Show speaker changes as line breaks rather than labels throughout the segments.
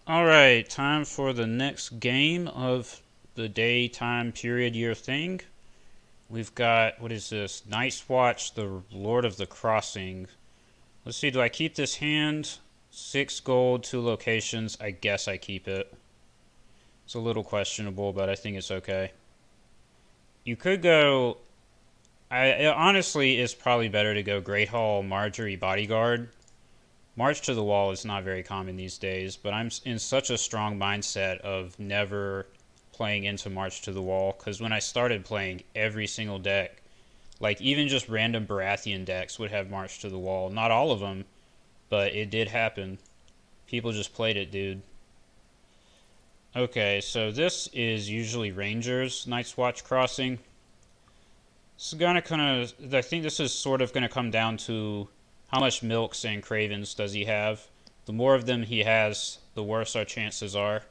Alright, time for the next game of the day, time, period, year thing. We've got, what is this? Night's Watch, the Lord of the Crossing. Let's see, do I keep this hand? 6 gold, 2 locations. I guess I keep it. It's a little questionable, but I think it's okay. You could go. Honestly, it's probably better to go Great Hall, Marjorie, Bodyguard. March to the Wall is not very common these days, but I'm in such a strong mindset of never playing into March to the Wall, because when I started playing, every single deck, like even just random Baratheon decks, would have March to the Wall. Not all of them, but it did happen. People just played it, dude. Okay, so this is usually Rangers, Night's Watch Crossing. This is gonna kind of, I think this is sort of gonna come down to how much milks and cravens does he have. The more of them he has, the worse our chances are.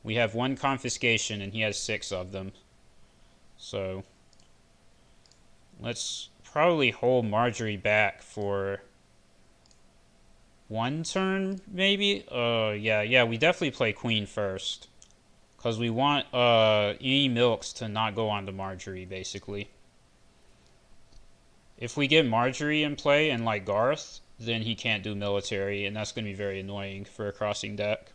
We have 1 confiscation and he has 6 of them. So let's probably hold Marjorie back for 1 turn, maybe? Yeah, we definitely play Queen first. Because we want any milks to not go on to Marjorie, basically. If we get Marjorie in play and like Garth, then he can't do military, and that's going to be very annoying for a crossing deck.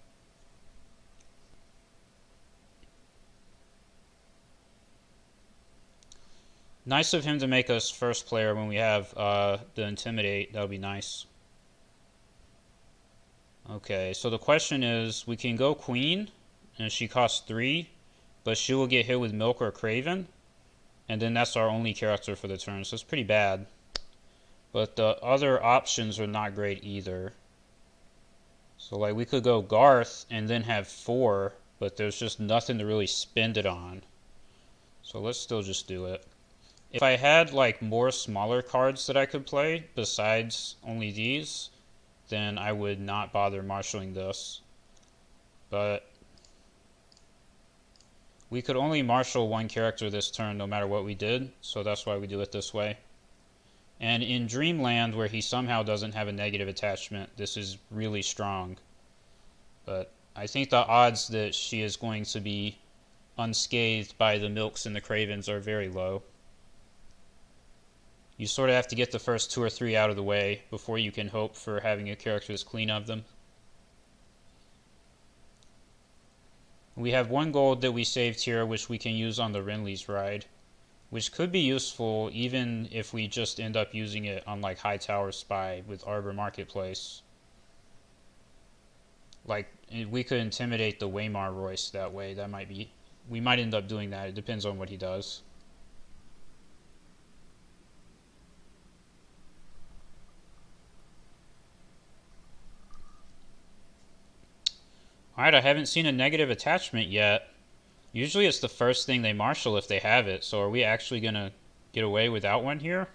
Nice of him to make us first player when we have the Intimidate. That would be nice. Okay, so the question is, we can go Queen, and she costs 3, but she will get hit with Milk or Craven, and then that's our only character for the turn, so it's pretty bad. But the other options are not great either. So like we could go Garth and then have 4, but there's just nothing to really spend it on. So let's still just do it. If I had like more smaller cards that I could play besides only these, then I would not bother marshaling this. But we could only marshal 1 character this turn no matter what we did, so that's why we do it this way. And in Dreamland, where he somehow doesn't have a negative attachment, this is really strong. But I think the odds that she is going to be unscathed by the Milks and the Cravens are very low. You sort of have to get the first 2 or 3 out of the way before you can hope for having a character as clean of them. We have 1 gold that we saved here, which we can use on the Renly's ride, which could be useful even if we just end up using it on like Hightower Spy with Arbor Marketplace. Like we could intimidate the Waymar Royce that way. That might be, we might end up doing that. It depends on what he does. Alright, I haven't seen a negative attachment yet. Usually it's the first thing they marshal if they have it, so are we actually gonna get away without one here?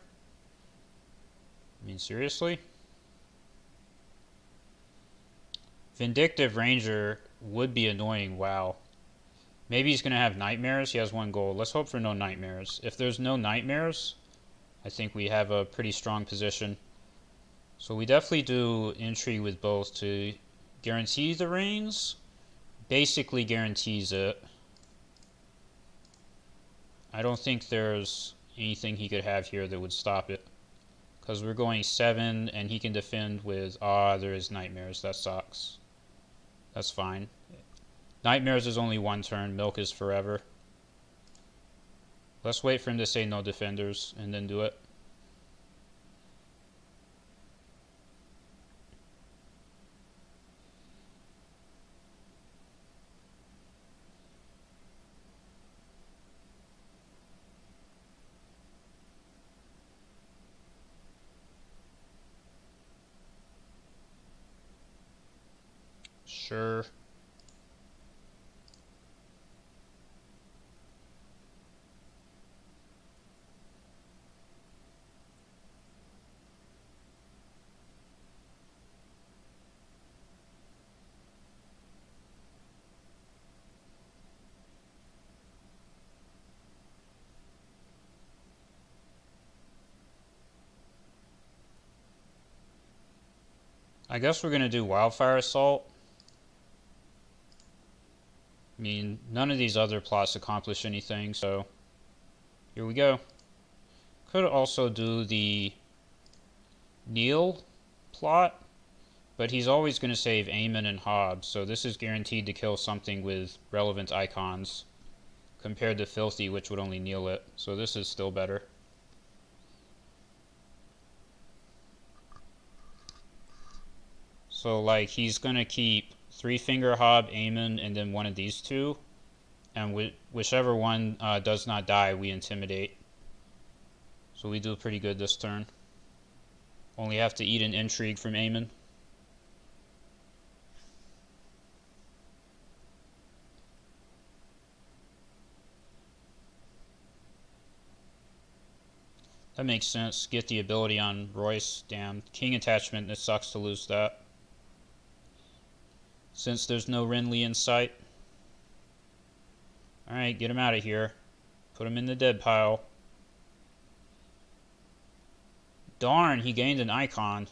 I mean, seriously? Vindictive Ranger would be annoying, wow. Maybe he's gonna have nightmares. He has 1 gold. Let's hope for no nightmares. If there's no nightmares, I think we have a pretty strong position. So we definitely do intrigue with both to guarantee the reigns. Basically guarantees it. I don't think there's anything he could have here that would stop it. Because we're going 7 and he can defend with, there is nightmares. That sucks. That's fine. Nightmares is only 1 turn. Milk is forever. Let's wait for him to say no defenders and then do it. Sure. I guess we're going to do Wildfire Assault. I mean, none of these other plots accomplish anything, so here we go. Could also do the Neil plot, but he's always going to save Aemon and Hobbs, so this is guaranteed to kill something with relevant icons, compared to Filthy, which would only kneel it, so this is still better. So, like, he's going to keep Three Finger Hob, Aemon, and then one of these two, and whichever one does not die, we intimidate. So we do pretty good this turn. Only have to eat an intrigue from Aemon. That makes sense. Get the ability on Royce. Damn. King attachment, it sucks to lose that. Since there's no Renly in sight. Alright, get him out of here. Put him in the dead pile. Darn, he gained an icon.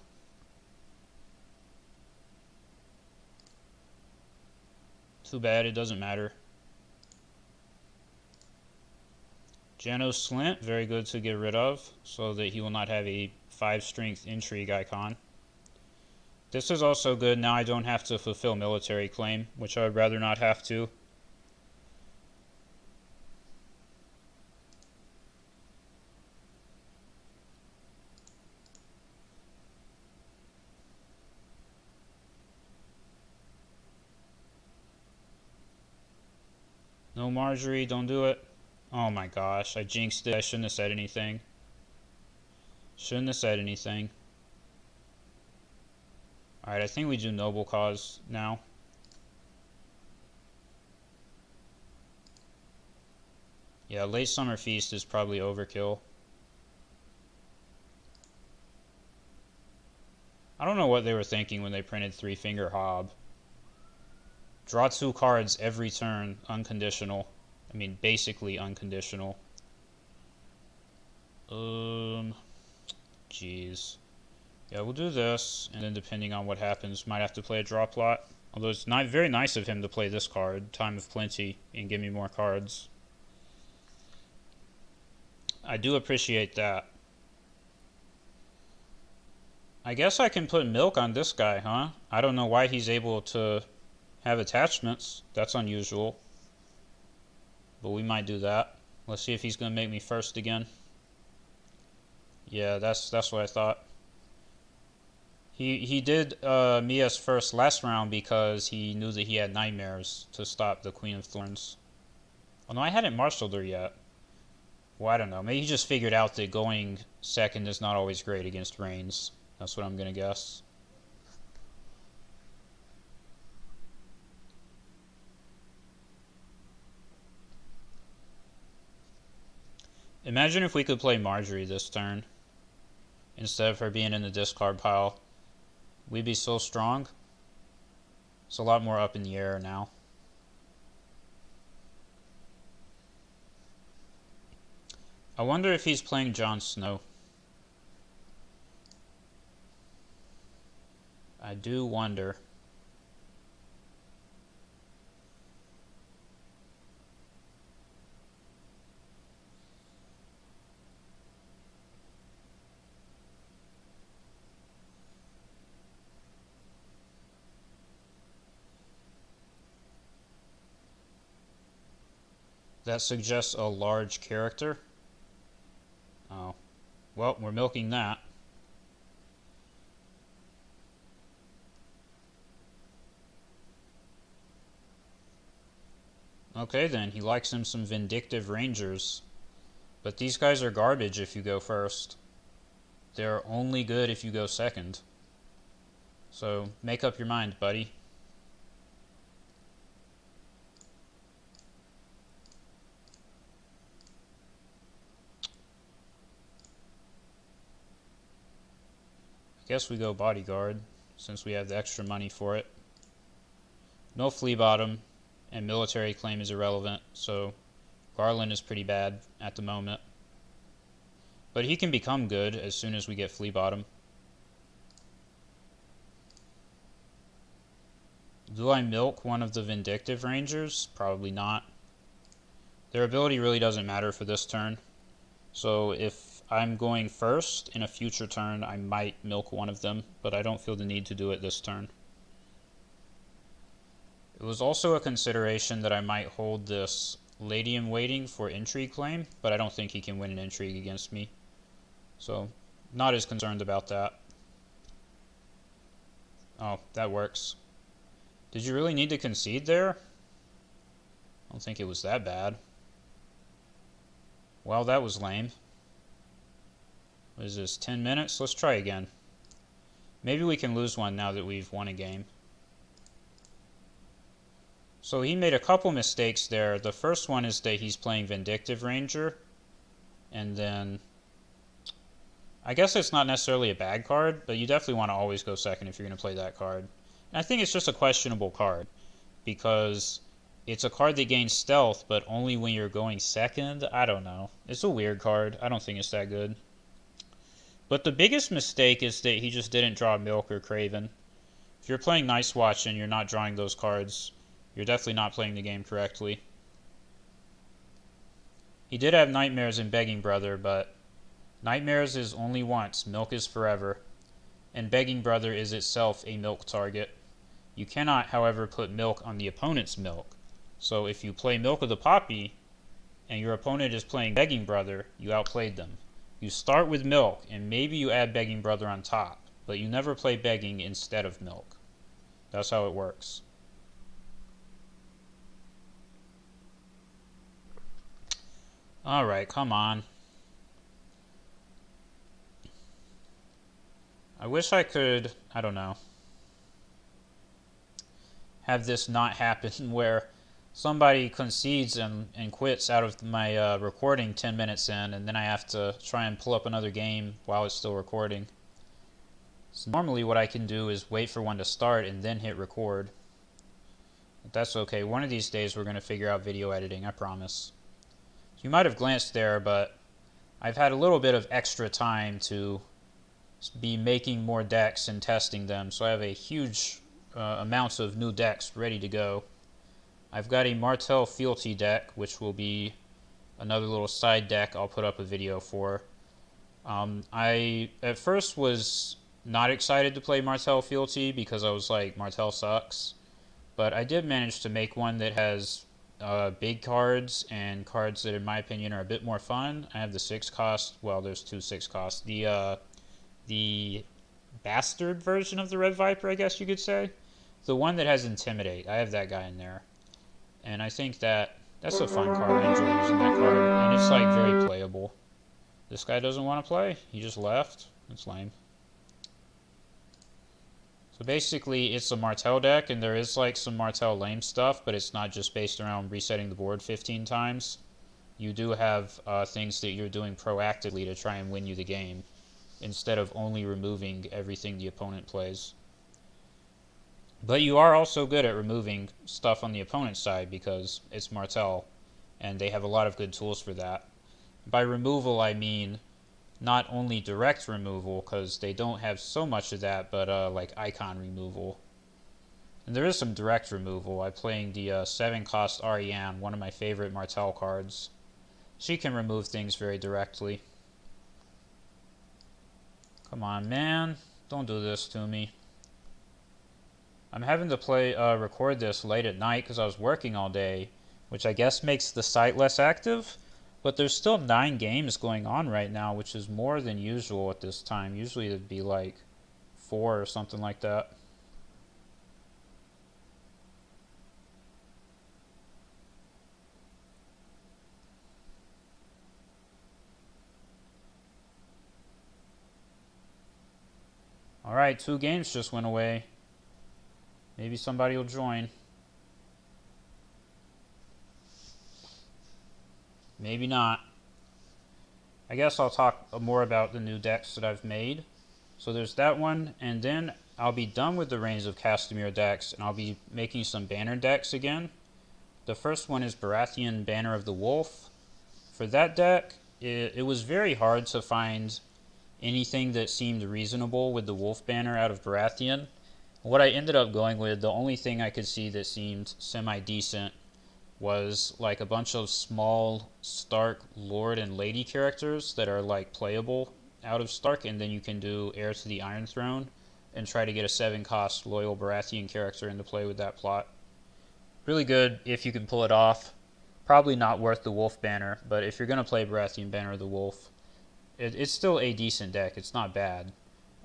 Too bad, it doesn't matter. Janos Slint, very good to get rid of, so that he will not have a 5 strength intrigue icon. This is also good, now I don't have to fulfill military claim, which I would rather not have to. No Marjorie, don't do it. Oh my gosh, I jinxed it. I shouldn't have said anything. Shouldn't have said anything. Alright, I think we do Noble Cause now. Yeah, Late Summer Feast is probably overkill. I don't know what they were thinking when they printed Three Finger Hob. Draw 2 cards every turn, unconditional. I mean, basically unconditional. Jeez. Yeah, we'll do this, and then depending on what happens, might have to play a draw plot. Although it's not very nice of him to play this card, Time of Plenty, and give me more cards. I do appreciate that. I guess I can put milk on this guy, huh? I don't know why he's able to have attachments. That's unusual. But we might do that. Let's see if he's going to make me first again. Yeah, that's what I thought. He did me as first last round because he knew that he had nightmares to stop the Queen of Thorns. Oh no, I hadn't marshaled her yet. Well, I don't know. Maybe he just figured out that going second is not always great against Reigns. That's what I'm going to guess. Imagine if we could play Marjorie this turn, instead of her being in the discard pile. We'd be so strong. It's a lot more up in the air now. I wonder if he's playing Jon Snow. I do wonder. That suggests a large character. Oh. Well, we're milking that. Okay then, he likes him some Vindictive Rangers. But these guys are garbage if you go first. They're only good if you go second. So, make up your mind, buddy. Guess we go Bodyguard, since we have the extra money for it. No Flea Bottom, and military claim is irrelevant, so Garland is pretty bad at the moment. But he can become good as soon as we get Flea Bottom. Do I milk one of the Vindictive Rangers? Probably not. Their ability really doesn't matter for this turn. So if I'm going first in a future turn, I might milk one of them, but I don't feel the need to do it this turn. It was also a consideration that I might hold this Ladium waiting for intrigue claim, but I don't think he can win an intrigue against me. So, not as concerned about that. Oh, that works. Did you really need to concede there? I don't think it was that bad. Well, that was lame. What is this, 10 minutes? Let's try again. Maybe we can lose one now that we've won a game. So he made a couple mistakes there. The first one is that he's playing Vindictive Ranger. And then, I guess it's not necessarily a bad card, but you definitely want to always go second if you're going to play that card. And I think it's just a questionable card, because it's a card that gains stealth, but only when you're going second. I don't know. It's a weird card. I don't think it's that good. But the biggest mistake is that he just didn't draw Milk or Craven. If you're playing Nice Watch and you're not drawing those cards, you're definitely not playing the game correctly. He did have Nightmares and Begging Brother, but Nightmares is only once, Milk is forever, and Begging Brother is itself a Milk target. You cannot, however, put Milk on the opponent's Milk. So if you play Milk of the Poppy, and your opponent is playing Begging Brother, you outplayed them. You start with Milk, and maybe you add Begging Brother on top, but you never play Begging instead of Milk. That's how it works. Alright, come on. I wish I could, I don't know, have this not happen where somebody concedes and quits out of my recording 10 minutes in, and then I have to try and pull up another game while it's still recording. So normally what I can do is wait for one to start and then hit record. But that's okay. One of these days we're going to figure out video editing, I promise. You might have glanced there, but I've had a little bit of extra time to be making more decks and testing them, so I have a huge amounts of new decks ready to go. I've got a Martell Fealty deck, which will be another little side deck I'll put up a video for. I at first was not excited to play Martell Fealty because I was like, Martell sucks. But I did manage to make one that has big cards and cards that in my opinion are a bit more fun. I have the 6 cost, well there's 2 6 costs. The bastard version of the Red Viper, I guess you could say. The one that has Intimidate, I have that guy in there. And I think that's a fun card. I enjoy using that card, and it's like very playable. This guy doesn't want to play. He just left. That's lame. So basically, it's a Martell deck, and there is like some Martell lame stuff, but it's not just based around resetting the board 15 times. You do have things that you're doing proactively to try and win you the game, instead of only removing everything the opponent plays. But you are also good at removing stuff on the opponent's side because it's Martell, and they have a lot of good tools for that. By removal, I mean not only direct removal, because they don't have so much of that, but like icon removal. And there is some direct removal. I'm playing the 7 cost Ariane, one of my favorite Martell cards. She can remove things very directly. Come on, man. Don't do this to me. I'm having to record this late at night because I was working all day, which I guess makes the site less active. But there's still 9 games going on right now, which is more than usual at this time. Usually it'd be like 4 or something like that. Alright, 2 games just went away. Maybe somebody will join. Maybe not. I guess I'll talk more about the new decks that I've made. So there's that one, and then I'll be done with the Reigns of Castamere decks, and I'll be making some banner decks again. The first one is Baratheon Banner of the Wolf. For that deck, it was very hard to find anything that seemed reasonable with the Wolf banner out of Baratheon. What I ended up going with, the only thing I could see that seemed semi-decent was like a bunch of small Stark Lord and Lady characters that are like playable out of Stark, and then you can do Heir to the Iron Throne and try to get a 7-cost loyal Baratheon character into play with that plot. Really good if you can pull it off. Probably not worth the Wolf banner, but if you're going to play Baratheon banner the Wolf, it's still a decent deck. It's not bad.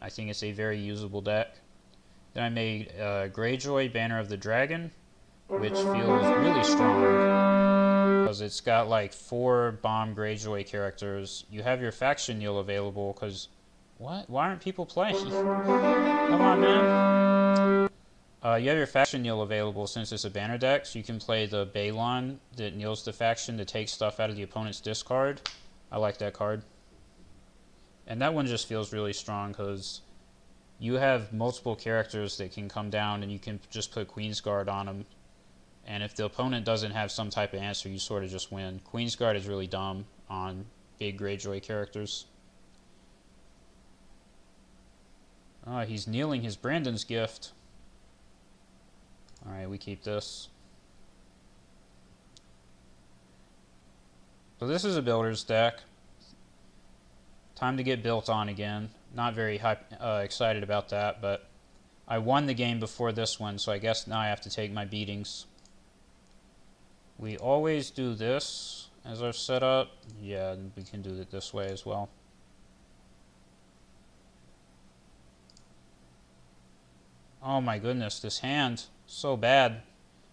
I think it's a very usable deck. Then I made Greyjoy Banner of the Dragon, which feels really strong because it's got like 4 bomb Greyjoy characters. You have your faction Neil available because what? Why aren't people playing? Come on, man. You have your faction Neil available since it's a banner deck, so you can play the Balon that kneels the faction to take stuff out of the opponent's discard. I like that card. And that one just feels really strong because you have multiple characters that can come down and you can just put Queensguard on them. And if the opponent doesn't have some type of answer, you sort of just win. Queensguard is really dumb on big Greyjoy characters. Oh, he's kneeling his Brandon's gift. Alright, we keep this. So this is a builder's deck. Time to get built on again. Not very excited about that, but I won the game before this one, so I guess now I have to take my beatings. We always do this as our setup. Yeah, we can do it this way as well. Oh my goodness, this hand, so bad.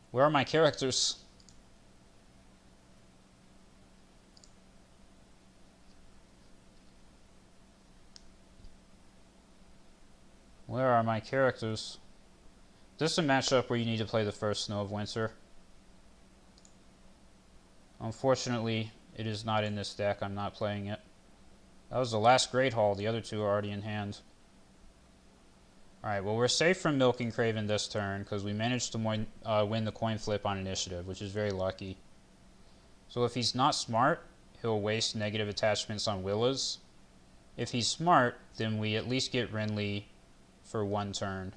Where are my characters? Where are my characters? This is a matchup where you need to play the first Snow of Winter. Unfortunately, it is not in this deck. I'm not playing it. That was the last Great Hall. The other two are already in hand. Alright, well, we're safe from milking Craven this turn because we managed to win the coin flip on initiative, which is very lucky. So if he's not smart, he'll waste negative attachments on Willas. If he's smart, then we at least get Renly for 1 turn,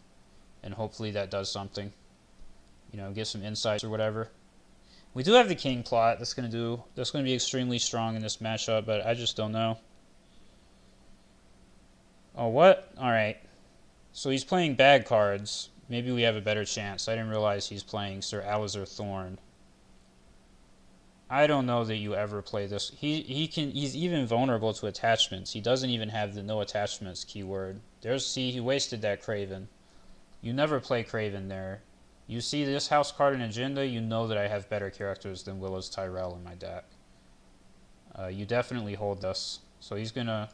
and hopefully that does something. You know, get some insights or whatever. We do have the king plot. That's gonna be extremely strong in this matchup, but I just don't know. Oh, what? Alright. So he's playing bad cards. Maybe we have a better chance. I didn't realize he's playing Sir Alistair Thorne. I don't know that you ever play this. He's even vulnerable to attachments. He doesn't even have the no attachments keyword. See, he wasted that Craven. You never play Craven there. You see this house card and agenda, you know that I have better characters than Willas Tyrell in my deck. You definitely hold this. So he's gonna,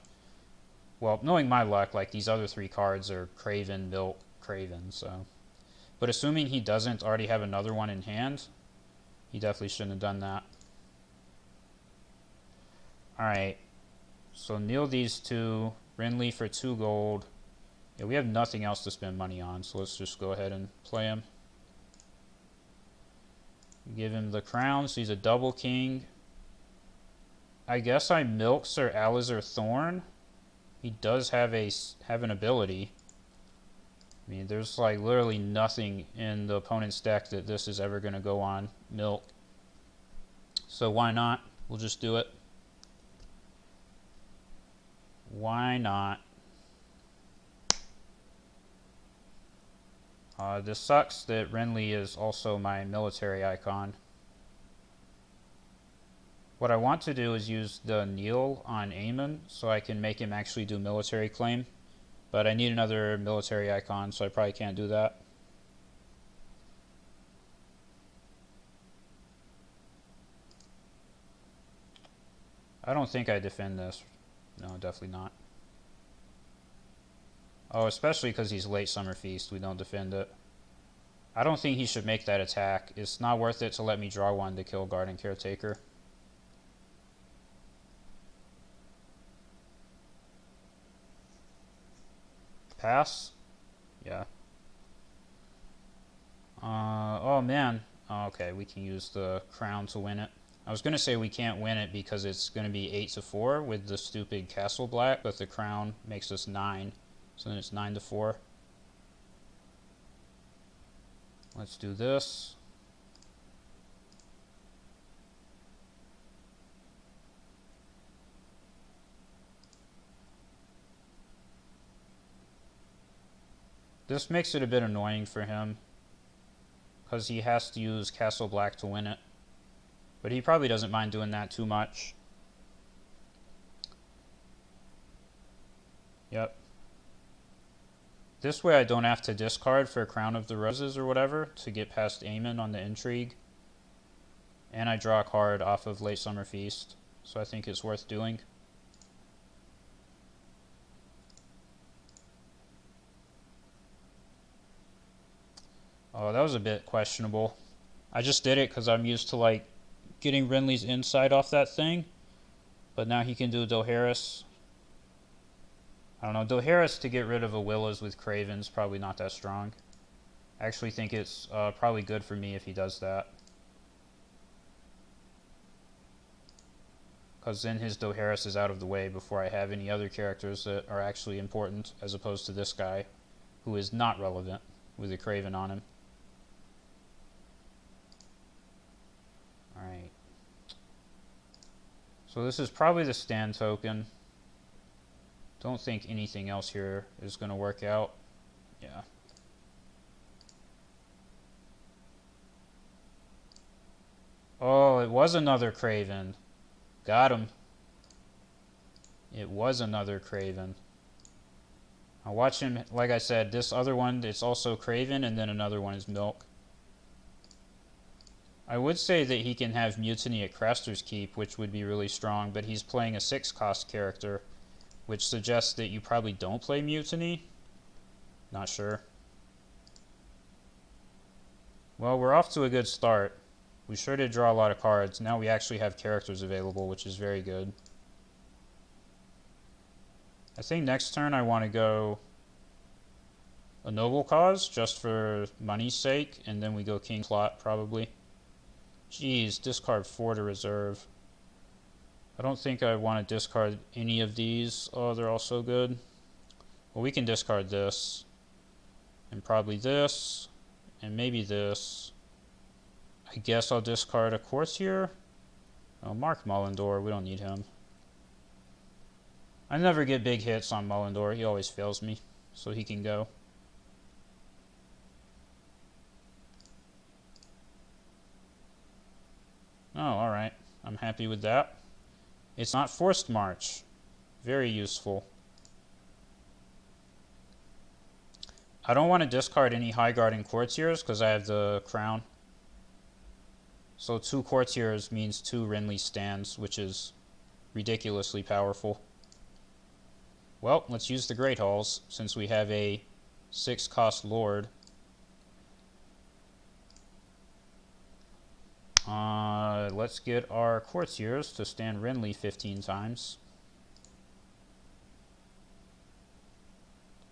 well, knowing my luck, like these other 3 cards are Craven, Milk, Craven, so. But assuming he doesn't already have another one in hand, he definitely shouldn't have done that. Alright, so kneel these 2, Renly for 2 gold. Yeah, we have nothing else to spend money on, so let's just go ahead and play him. Give him the crown, so he's a double king. I guess I milk Sir Alistair Thorne. He does have an ability. I mean, there's like literally nothing in the opponent's deck that this is ever going to go on milk. So why not? We'll just do it. Why not? This sucks that Renly is also my military icon. What I want to do is use the kneel on Aemon so I can make him actually do military claim. But I need another military icon, so I probably can't do that. I don't think I defend this. No, definitely not. Oh, especially because he's late Summer Feast, we don't defend it. I don't think he should make that attack. It's not worth it to let me draw 1 to kill Garden Caretaker. Pass? Yeah. Oh man. Oh, okay, we can use the crown to win it. I was going to say we can't win it because it's going to be 8-4 with the stupid Castle Black, but the crown makes us 9. So then it's 9-4. Let's do this. This makes it a bit annoying for him, because he has to use Castle Black to win it. But he probably doesn't mind doing that too much. Yep. This way I don't have to discard for Crown of the Roses or whatever to get past Aemon on the intrigue. And I draw a card off of Late Summer Feast, so I think it's worth doing. Oh, that was a bit questionable. I just did it because I'm used to like getting Renly's inside off that thing. But now he can do Daenerys. I don't know, Daenerys to get rid of a Willows with Craven's probably not that strong. I actually think it's probably good for me if he does that. Because then his Daenerys is out of the way before I have any other characters that are actually important, as opposed to this guy, who is not relevant with a Craven on him. Alright. So this is probably the stand token. Don't think anything else here is going to work out. Yeah. Oh, it was another Craven. Got him. It was another Craven. I'll watch him, like I said, this other one, it's also Craven, and then another one is Milk. I would say that he can have Mutiny at Craster's Keep, which would be really strong, but he's playing a 6-cost character, which suggests that you probably don't play Mutiny. Not sure. Well, we're off to a good start. We sure did draw a lot of cards. Now we actually have characters available, which is very good. I think next turn I want to go a Noble Cause, just for money's sake, and then we go King Slot, probably. Jeez, discard 4 to reserve. I don't think I want to discard any of these. Oh, they're all so good. Well, we can discard this. And probably this. And maybe this. I guess I'll discard a Courtier. Oh, Mark Mullendor. We don't need him. I never get big hits on Mullendor. He always fails me. So he can go. Oh, alright. I'm happy with that. It's not Forced March. Very useful. I don't want to discard any High Guarding Courtiers because I have the Crown. So 2 Courtiers means 2 Renly stands, which is ridiculously powerful. Well, let's use the Great Halls since we have a 6-cost Lord. Let's get our Courtiers to stand Renly 15 times.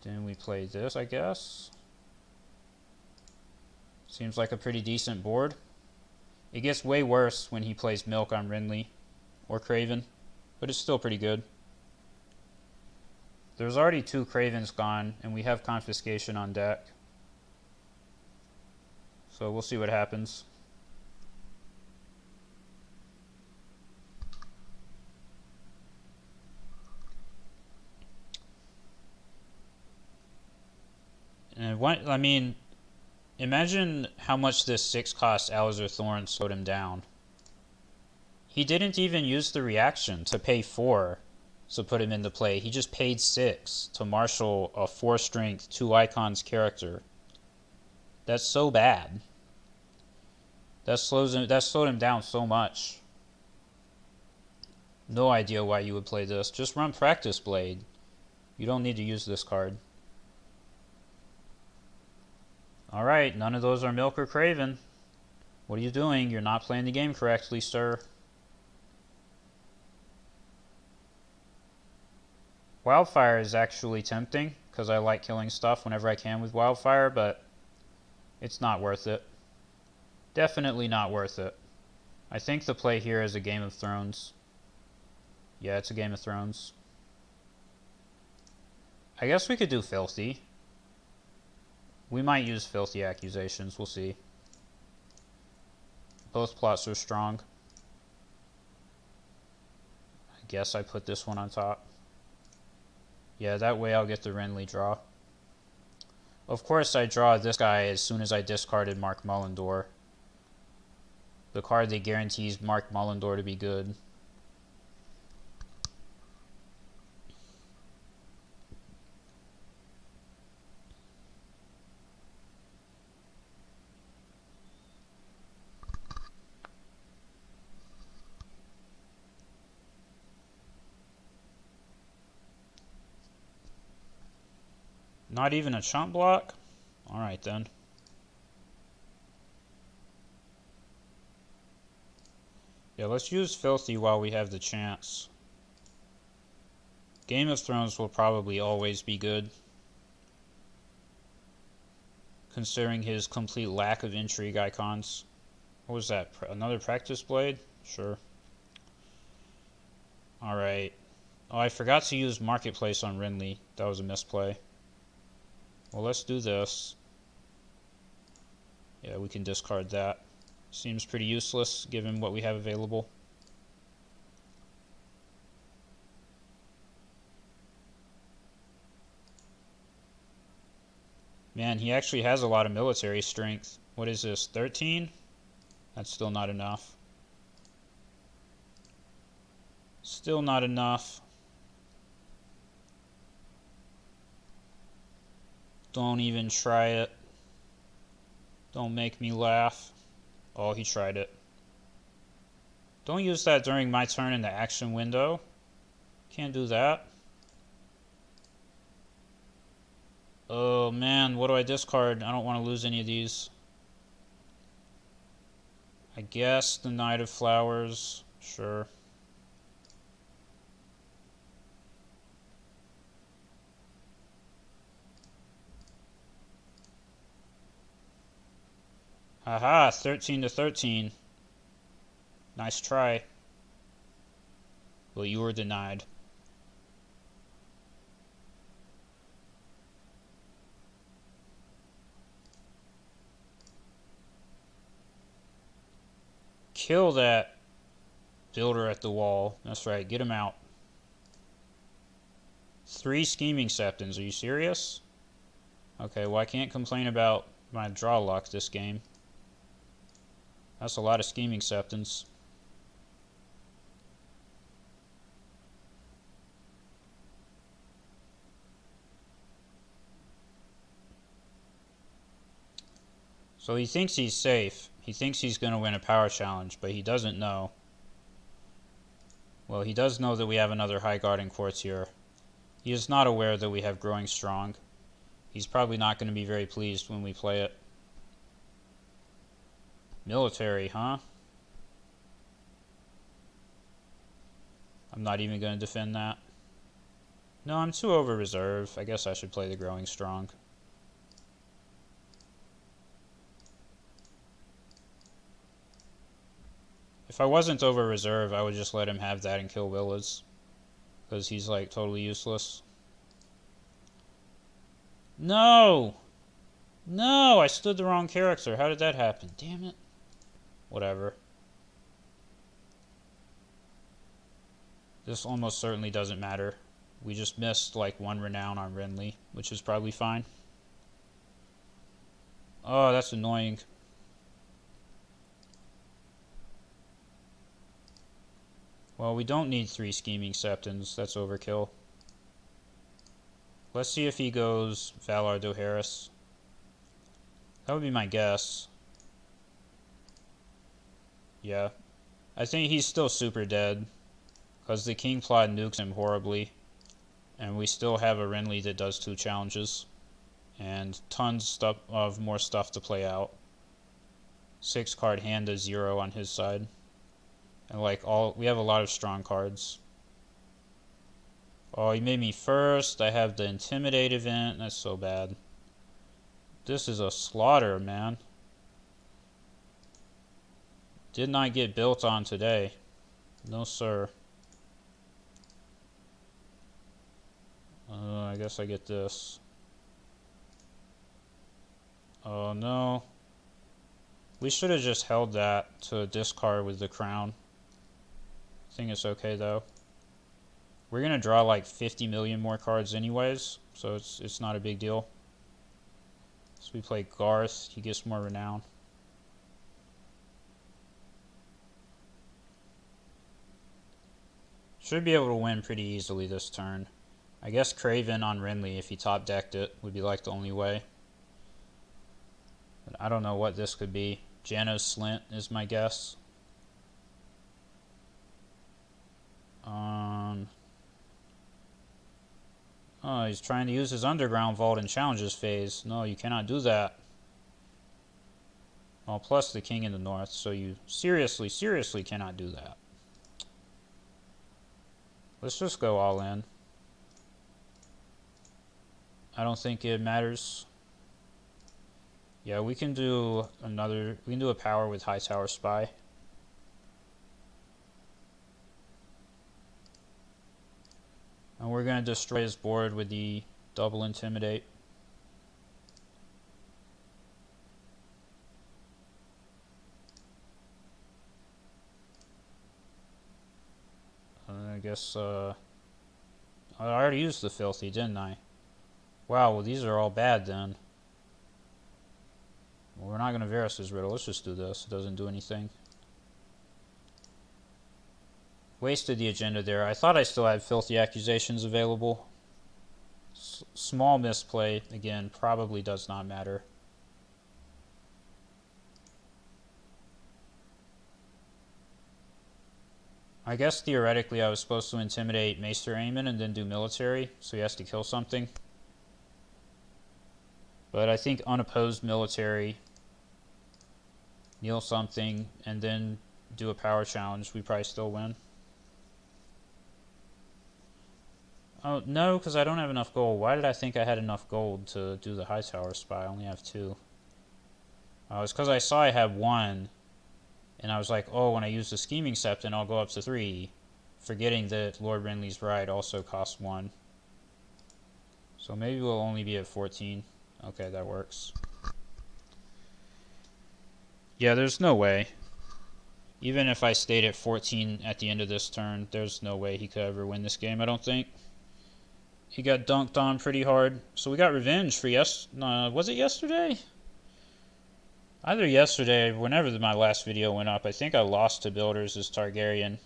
Then we play this, I guess. Seems like a pretty decent board. It gets way worse when he plays Milk on Renly or Craven, but it's still pretty good. There's already 2 Cravens gone, and we have Confiscation on deck. So we'll see what happens. And what, I mean, imagine how much this 6-cost Alistair Thorne slowed him down. He didn't even use the reaction to pay 4 to put him into play. He just paid 6 to marshal a 4-strength 2 icons character. That's so bad. That slowed him down so much. No idea why you would play this. Just run Practice Blade. You don't need to use this card. Alright, none of those are Milk or Craven. What are you doing? You're not playing the game correctly, sir. Wildfire is actually tempting, because I like killing stuff whenever I can with Wildfire, but it's not worth it. Definitely not worth it. I think the play here is a Game of Thrones. Yeah, it's a Game of Thrones. I guess we could do Filthy. We might use filthy accusations. We'll see. Both plots are strong. I guess I put this one on top. Yeah, that way I'll get the Renly draw. Of course, I draw this guy as soon as I discarded Mark Mullendor. The card that guarantees Mark Mullendor to be good. Not even a chump block? Alright then. Yeah, let's use Filthy while we have the chance. Game of Thrones will probably always be good, considering his complete lack of intrigue icons. What was that? Another practice blade? Sure. Alright. Oh, I forgot to use Marketplace on Renly. That was a misplay. Well, let's do this. Yeah, we can discard that. Seems pretty useless given what we have available. Man, he actually has a lot of military strength. What is this, 13? That's still not enough. Still not enough. Don't even try it. Don't make me laugh. Oh, he tried it. Don't use that during my turn in the action window. Can't do that. Oh man, what do I discard? I don't want to lose any of these. I guess the Knight of Flowers. Sure. Haha, 13 to 13. Nice try. Well, you were denied. Kill that builder at the wall. That's right, get him out. 3 scheming septons, are you serious? Okay, well I can't complain about my draw luck this game. That's a lot of scheming septons. So he thinks he's safe. He thinks he's going to win a power challenge, but he doesn't know. Well, he does know that we have another High Guardian Courtier. He is not aware that we have Growing Strong. He's probably not going to be very pleased when we play it. Military, huh? I'm not even going to defend that. No, I'm too over reserve. I guess I should play the Growing Strong. If I wasn't over reserve, I would just let him have that and kill Willas. Because he's like totally useless. No! No! I stood the wrong character. How did that happen? Damn it. Whatever. This almost certainly doesn't matter. We just missed like 1 renown on Renly, which is probably fine. Oh, that's annoying. Well, we don't need 3 scheming septons. That's overkill. Let's see if he goes Valar Dohaeris. That would be my guess. Yeah. I think he's still super dead. Because the King Plot nukes him horribly. And we still have a Renly that does 2 challenges. And tons of more stuff to play out. 6 card hand to 0 on his side. And like we have a lot of strong cards. Oh, he made me first. I have the Intimidate event. That's so bad. This is a slaughter, man. Did not get built on today. No, sir. I guess I get this. Oh no. We should have just held that to discard with the crown. I think it's okay though. We're gonna draw like 50 million more cards anyways, so it's not a big deal. So we play Garth, he gets more renown. Should be able to win pretty easily this turn. I guess Craven on Renly, if he top decked it, would be like the only way. But I don't know what this could be. Janos Slint is my guess. Oh, he's trying to use his Underground Vault in Challenges phase. No, you cannot do that. Well, plus the King in the North, so you seriously cannot do that. Let's just go all in. I don't think it matters. Yeah, we can do a power with Hightower Spy. And we're going to destroy his board with the double Intimidate. I guess, I already used the Filthy, didn't I? Wow, well these are all bad then. Well, we're not going to Varys' Riddle. Let's just do this. It doesn't do anything. Wasted the agenda there. I thought I still had Filthy Accusations available. Small misplay. Again, probably does not matter. I guess theoretically I was supposed to intimidate Maester Aemon and then do military, so he has to kill something. But I think unopposed military, kneel something, and then do a power challenge, we probably still win. Oh, no, because I don't have enough gold. Why did I think I had enough gold to do the Hightower Spy? I only have 2. It's because I saw I had 1. And I was like, oh, when I use the Scheming Septon, I'll go up to 3. Forgetting that Lord Renly's Ride also costs 1. So maybe we'll only be at 14. Okay, that works. Yeah, there's no way. Even if I stayed at 14 at the end of this turn, there's no way he could ever win this game, I don't think. He got dunked on pretty hard. So we got revenge for was it yesterday? Either yesterday, whenever my last video went up, I think I lost to Builders as Targaryen.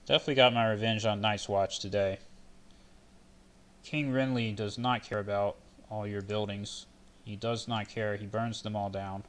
Definitely got my revenge on Night's Watch today. King Renly does not care about all your buildings. He does not care. He burns them all down.